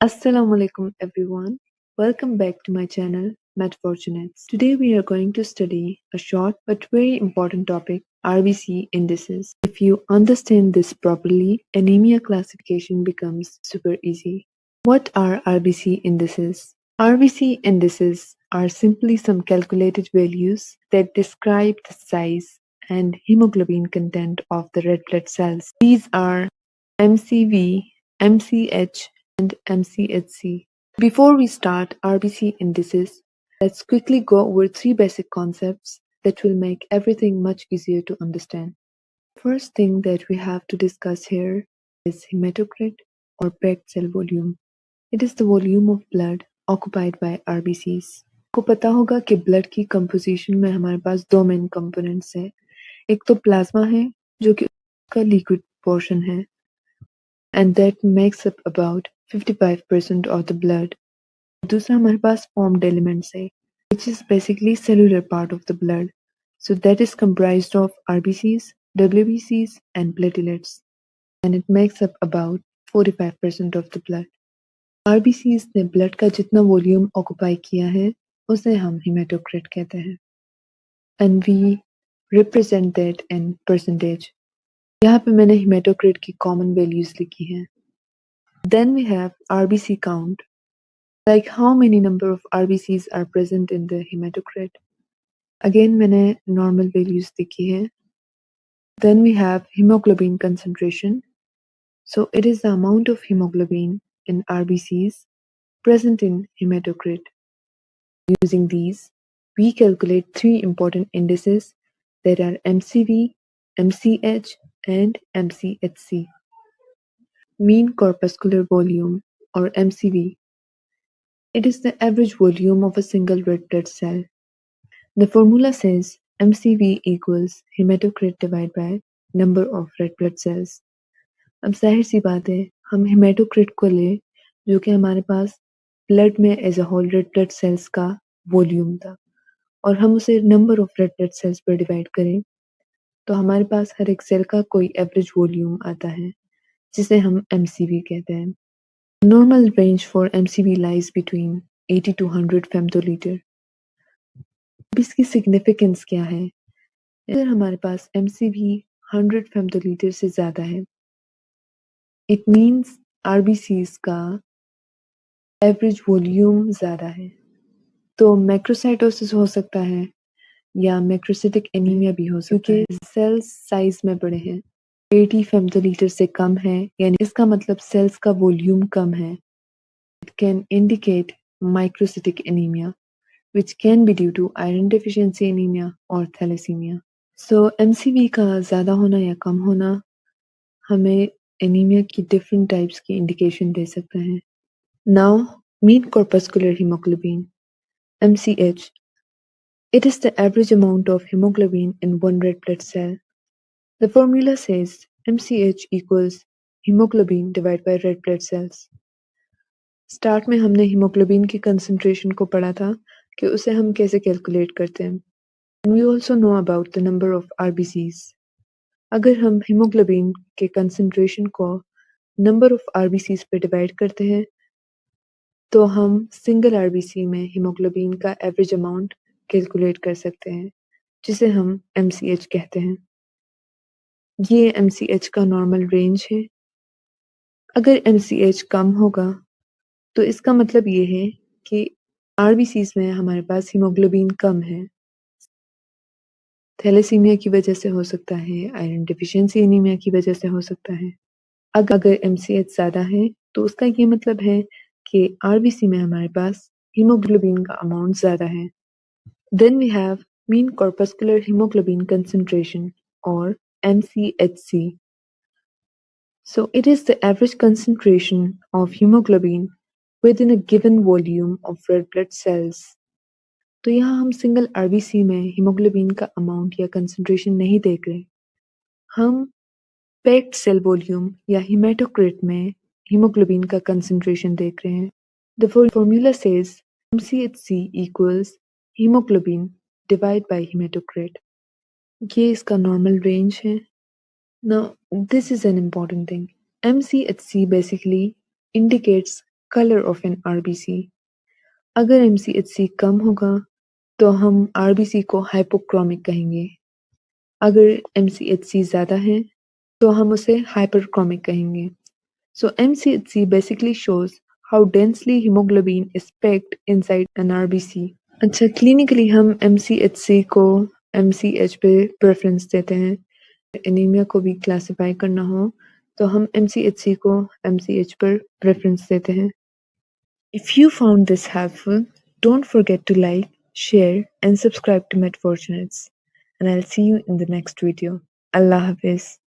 Assalamu alaikum everyone. Welcome back to my channel MedFortunates. Today we are going to study a short but very important topic, RBC indices. If you understand this properly, anemia classification becomes super easy. What are RBC indices? RBC indices are simply some calculated values that describe the size and hemoglobin content of the red blood cells. These are MCV, MCH, and MCHC. Before we start RBC indices, let's quickly go over three basic concepts that will make everything much easier to understand. First thing that we have to discuss here is hematocrit or packed cell volume. It is the volume of blood occupied by RBCs. को पता होगा कि blood की composition में हमारे पास दो main components हैं। एक तो प्लाज्मा है जो कि उसका लिक्विड पोर्शन है and that makes up about 55% of the blood. दूसरा हमारे पास formed elements है which is basically cellular part of the blood. So that is comprised of RBCs, WBCs and platelets and it makes up about 45% of the blood. RBCs ने blood का जितना volume occupy किया है उसे हम hematocrit कहते हैं and we represent that in percentage. यहाँ पे मैंने hematocrit की common values लिखी हैं. Then we have RBC count, like how many number of RBCs are present in the hematocrit. Again मैंने normal values लिखी हैं. Then we have hemoglobin concentration. So it is the amount of hemoglobin in RBCs present in hematocrit. Using these, we calculate three important indices that are MCV, MCH, and MCHC. Mean corpuscular volume or MCV. It is the average volume of a single red blood cell. The formula says MCV equals hematocrit divided by number of red blood cells. अब जाहिर सी बात है हम haematocrit को ले जो कि हमारे पास ब्लड में as a whole red blood cells का वॉल्यूम था और हम उसे number of red blood cells पर डिवाइड करें तो हमारे पास हर एक सेल का कोई एवरेज वॉल्यूम आता है जिसे हम MCV कहते हैं. Normal range for MCV lies between 80 to 100 femtoliter. अब इसकी सिग्निफिकेंस क्या है? अगर हमारे पास MCV 100 femtoliter से ज़्यादा है, it means RBCs का एवरेज वॉल्यूम ज़्यादा है. तो मैक्रोसाइटोसिस हो सकता है या मैक्रोसिटिक एनीमिया भी हो सकता है क्योंकि सेल्स साइज में बड़े हैं. 80 femtoliter से कम है यानी इसका मतलब सेल्स का वॉल्यूम कम है. It can indicate microcytic anemia, which can be due to iron deficiency anemia or thalassemia. So MCV का ज़्यादा होना या कम होना हमें एनीमिया की डिफरेंट टाइप्स की इंडिकेशन दे सकता है. Now, mean corpuscular hemoglobin, MCH. It is the average amount of hemoglobin in one red blood cell. The formula says MCH equals hemoglobin divided by red blood cells. Start में हमने haemoglobin की concentration को पढ़ा था कि उसे हम कैसे कैलकुलेट करते हैं. We also know about the number of RBCs. अगर हम हीमोग्लोबिन के कंसंट्रेशन को नंबर ऑफ RBCs पे डिवाइड करते हैं तो हम सिंगल RBC में हीमोग्लोबिन का एवरेज अमाउंट कैलकुलेट कर सकते हैं जिसे हम MCH कहते हैं. ये MCH का नॉर्मल रेंज है. अगर MCH कम होगा तो इसका मतलब ये है कि RBCs में हमारे पास हीमोग्लोबिन कम है. थैलेसीमिया की वजह से हो सकता है, आयरन डेफिशिएंसी एनीमिया की वजह से हो सकता है. अगर MCH ज़्यादा है तो उसका ये मतलब है कि RBC में हमारे पास हीमोग्लोबिन का अमाउंट ज़्यादा है. Then we have mean corpuscular hemoglobin concentration or MCHC. So it is the average concentration of hemoglobin within a given volume of red blood cells. तो यहाँ हम सिंगल RBC में हीमोग्लोबिन का अमाउंट या concentration नहीं देख रहे. हम पैक्ड सेल वॉल्यूम या हेमाटोक्रिट में हीमोग्लोबिन का कंसंट्रेशन देख रहे हैं. The formula says MCHC equals hemoglobin divided by hematocrit. ये इसका नॉर्मल रेंज है. Now this is an important thing. MCHC basically indicates color of an RBC. अगर MCHC कम होगा तो हम RBC को hypochromic कहेंगे। अगर MCHC ज़्यादा है तो हम उसे hyperchromic कहेंगे। So MCHC basically shows how densely hemoglobin is packed inside an RBC. अच्छा, क्लिनिकली हम MCHC को MCH पे प्रेफरेंस देते हैं। एनीमिया को भी क्लासिफाई करना हो तो हम MCHC को MCH पर प्रेफरेंस देते हैं। If you found this helpful, don't forget to like, share and subscribe to MedFortunates. And I'll see you in the next video. Allah Hafiz.